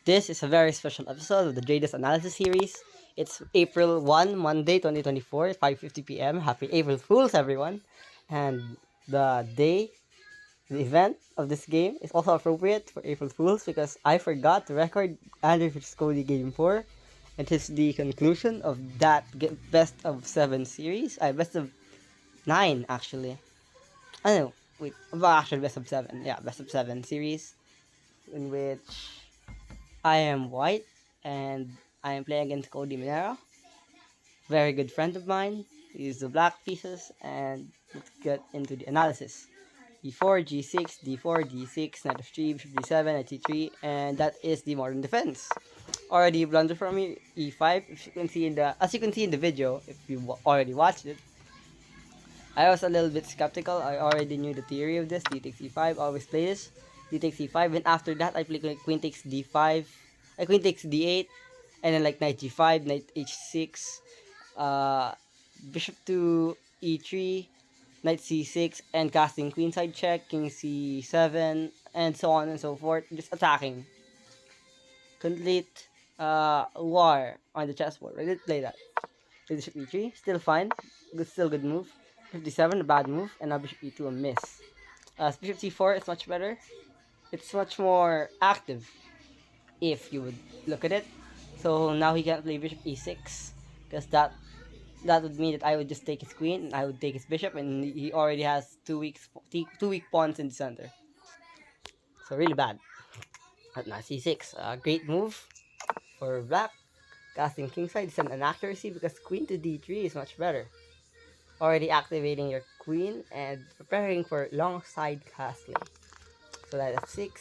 This is a very special episode of the Drade's Analysis Series. It's April 1, Monday, 2024, 5:50 p.m. Happy April Fools, everyone. And the day, the event of this game is also appropriate for April Fools because I forgot to record Andrei vs. Cody Game 4. It is the conclusion of that best of 7 series. Best of 9, actually. I don't know. Wait, well, actually, best of 7. Yeah, best of 7 series in which I am white and I am playing against Cody Minera. Very good friend of mine. He's the black pieces and let's get into the analysis. D4, G6, D4, D6, knight of 3, bishop D7, knight C3, and that is the modern defense. Already blunder from me, E5. If you can see in the, as you can see in the video, if you already watched it, I was a little bit skeptical. I already knew the theory of this. D takes E5, always play this. D takes E5, and after that, I play queen takes D5, queen takes D8, and then like knight G5, knight H6, uh, bishop to E3, knight C6, and casting queenside check, king C7, and so on and so forth. Just attacking. Complete war on the chessboard. I did play that. Bishop E3, still fine. Still good move. 57, a bad move. And now Bishop E2, a miss. Bishop C4 is much better. It's much more active, if you would look at it. So now he can't play Bishop E6. Because that would mean that I would just take his queen, and I would take his bishop, and he already has two weak pawns in the center. So really bad. But now C6, a great move for black. Casting kingside is an inaccuracy because queen to D3 is much better. Already activating your queen and preparing for long side castling. So that f6,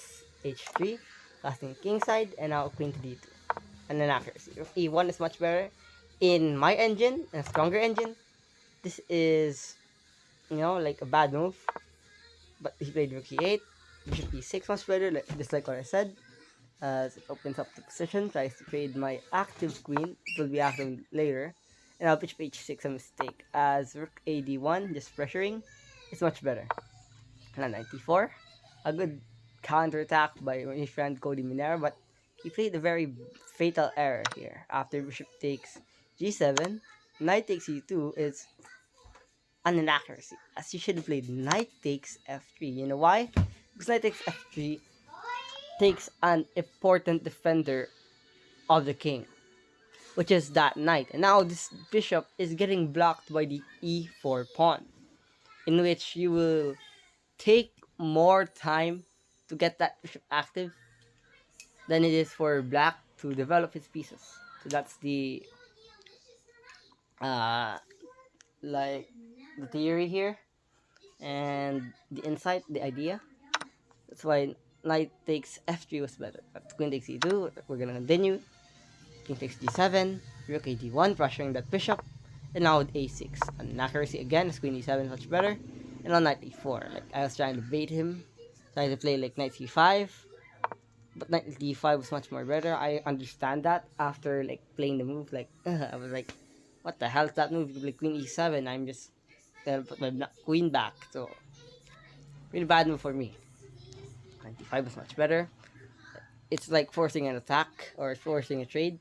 h3, casting kingside, and now queen to d2. And then accuracy. E1 is much better. In my engine, a stronger engine, this is, like a bad move. But he played rook e8, bishop e6 much better, just like what I said. As it opens up the position, tries to trade my active queen. It will be active later. And I'll pitch h6 a mistake. As rook ad1, just pressuring, it's much better. And 94, a good counterattack by my friend Cody Minera, but he played a very fatal error here. After bishop takes g7, knight takes e2 is an inaccuracy, as you should have played knight takes f3. You know why? Because knight takes f3 takes an important defender of the king, which is that knight. And now this bishop is getting blocked by the e4 pawn, in which you will take more time to get that bishop active than it is for black to develop his pieces. So that's the uh like the theory here and the insight, the idea. That's why knight takes f3 was better. But queen takes e2, we're gonna continue. King takes d7, rook ad1, pressuring that bishop, and now with a6. An accuracy again, queen e7 is much better, and on knight e4. Like I was trying to bait him, trying to play like knight c5, but knight d5 was much more better. I understand that after like playing the move. Like I was like, what the hell is that move? Like queen e7, I'm just gonna put my queen back. So really bad move for me. Knight d5 was much better. It's like forcing an attack or forcing a trade.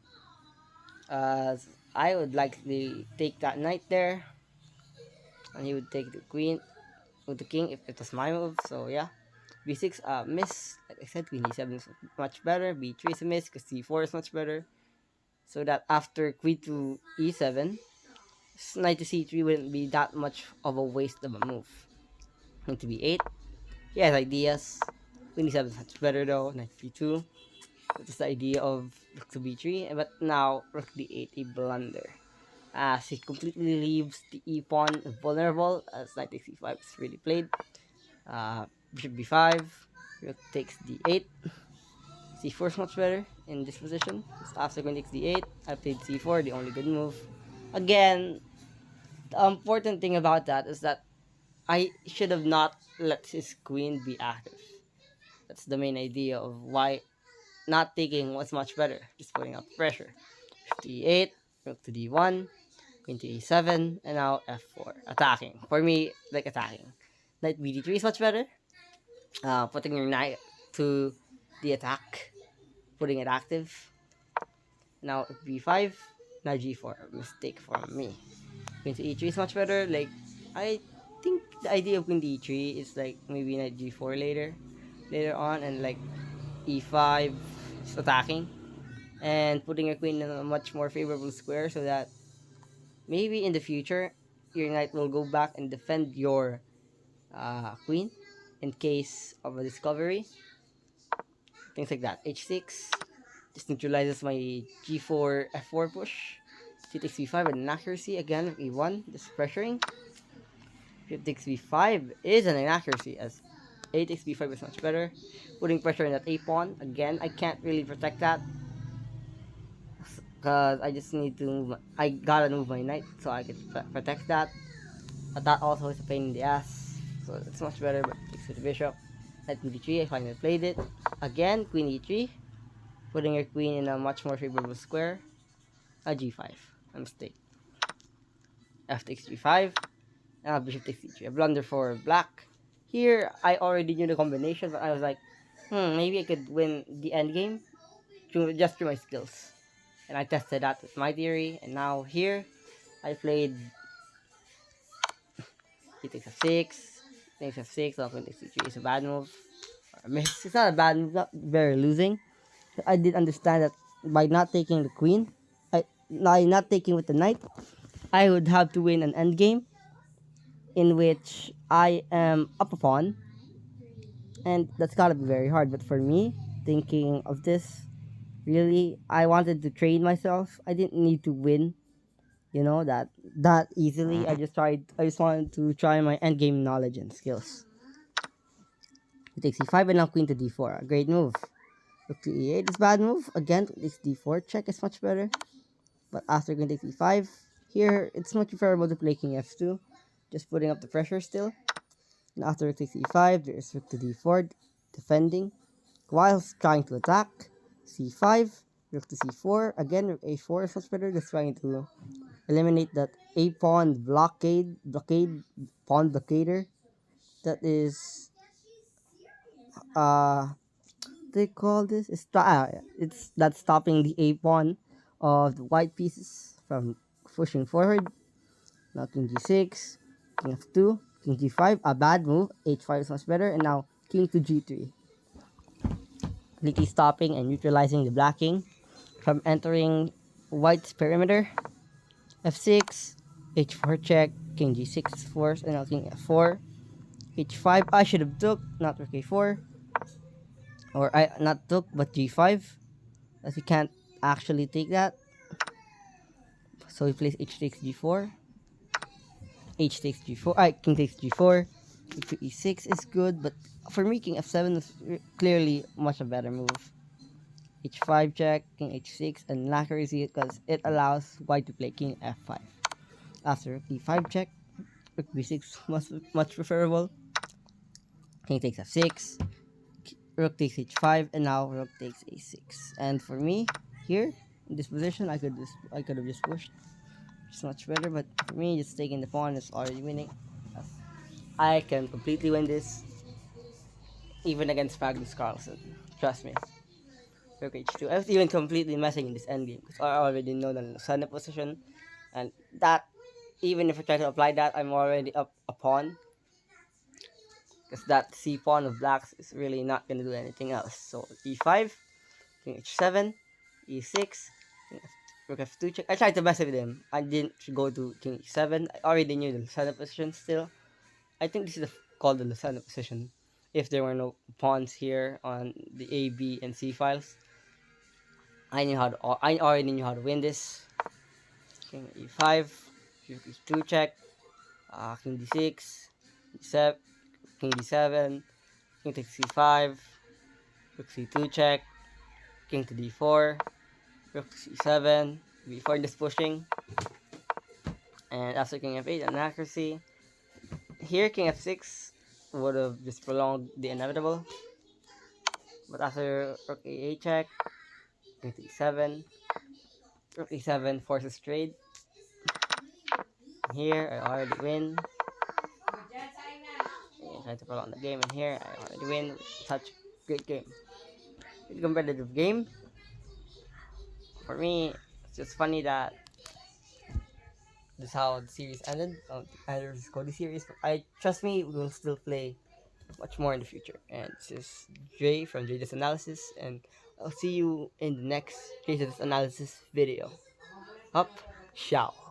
I would likely take that knight there, and he would take the queen with the king if it was my move. So yeah, b6 miss. Like I said, queen e7 is much better. b3 is a miss because c4 is much better. So that after queen to e7, knight to c3 wouldn't be that much of a waste of a move. Queen to b8, he has ideas. Queen e7 is much better though. Knight b2. That's the idea of rook to b3, but now rook d8 a blunder. As he completely leaves the e pawn vulnerable, as knight takes e5 is really played. Bishop b5, rook takes d8. c4 is much better in this position. So after queen takes d8, I played c4, the only good move. Again, the important thing about that is that I should have not let his queen be active. That's the main idea of why not taking was much better. Just putting up pressure. d8, rook to d1, queen to e7, and now f4. Attacking. For me, like attacking. Knight bd3 is much better. Putting your knight to the attack. putting it active. Now b5, now g4. Mistake for me. Queen to e3 is much better. Like, I think the idea of queen to e3 is like maybe knight g4 later on, and like e5 just attacking and putting your queen in a much more favorable square so that maybe in the future your knight will go back and defend your queen in case of a discovery. Things like that. h6 just neutralizes my g4 f4 push. C takes b5 and an accuracy again with e1, just pressuring. Bishop takes b5 is an inaccuracy as a takes b5 is much better. Putting pressure on that a pawn. Again, I can't really protect that because I just need to move I gotta move my knight so I can protect that. But that also is a pain in the ass. So it's much better, but takes with the bishop. Knight d3, I finally played it. Again, queen e3. Putting your queen in a much more favorable square. A g5. A mistake. F takes g5. Bishop takes d3. A blunder for black. Here, I already knew the combination, but I was like, maybe I could win the endgame just through my skills. And I tested that with my theory, and now here, I played he takes f6, takes f6, queen takes c3 is a bad move. Or a miss. It's not a bad move, not very losing. I did understand that by not taking the queen, by not taking with the knight, I would have to win an endgame in which I am up a pawn, and that's gotta be very hard. But for me, thinking of this, really, I wanted to train myself. I didn't need to win, that easily. I just wanted to try my endgame knowledge and skills. He takes e5 and now queen to d4. A great move. Rook to e8 is bad move. Again, takes d4 check is much better. But after queen takes e5, here it's much preferable to play king f2. Just putting up the pressure still. And after rook takes e5, there's rook to d4, defending. Whilst trying to attack, c5, rook to c4. Again, rook a4 is much better. Just trying to eliminate that a pawn pawn blockader. That is, they call this? It's that's stopping the a pawn of the white pieces from pushing forward. Now king g6, king f2, king g5, a bad move. h5 is much better, and now king to g3. Completely stopping and neutralizing the black king from entering white's perimeter. f6, h4 check, king g6 is forced, and now king f4, h5. I should have took, not rook a4, or I not took, but g5, as you can't actually take that. So he plays h takes g4, h takes g4, king takes g4, e6 is good, but for me, king f7 is clearly much a better move. h5 check, king h6, and accuracy because it allows white to play king f5. After e5 check, rook b6 much preferable. King takes f6, rook takes h5, and now rook takes a6. And for me, here in this position, I could have just pushed. It's much better, but for me, just taking the pawn is already winning. I can completely win this, even against Magnus Carlsen. Trust me. Rook h2. I was even completely messing in this endgame because I already know the Lusana position, and that even if I try to apply that, I'm already up a pawn because that c pawn of blacks is really not gonna do anything else. So e5, king h7, e6, rook f2 check. I tried to mess with him. I didn't go to king e7. I already knew the Lusana position still. I think this is called the Lusana position. If there were no pawns here on the A, B, and C files, I already knew how to win this. King e5, rook e2 check, king d6, d7, king d7, king takes c5, rook c2 check, king to d4, rook c7, before this pushing, and after king f8, an accuracy. Here, king f6 would have just prolonged the inevitable, but after rook a8 check, king to e7, rook e7 forces trade. Here, I already win. And try to prolong the game, and here, I already win. Such great game. Good competitive game. For me, it's just funny that this is how the series ended. Either this Cody series, but I trust me, we will still play much more in the future. And this is Drei from Dre's Analysis, and I'll see you in the next Dre's Analysis video. Up, ciao.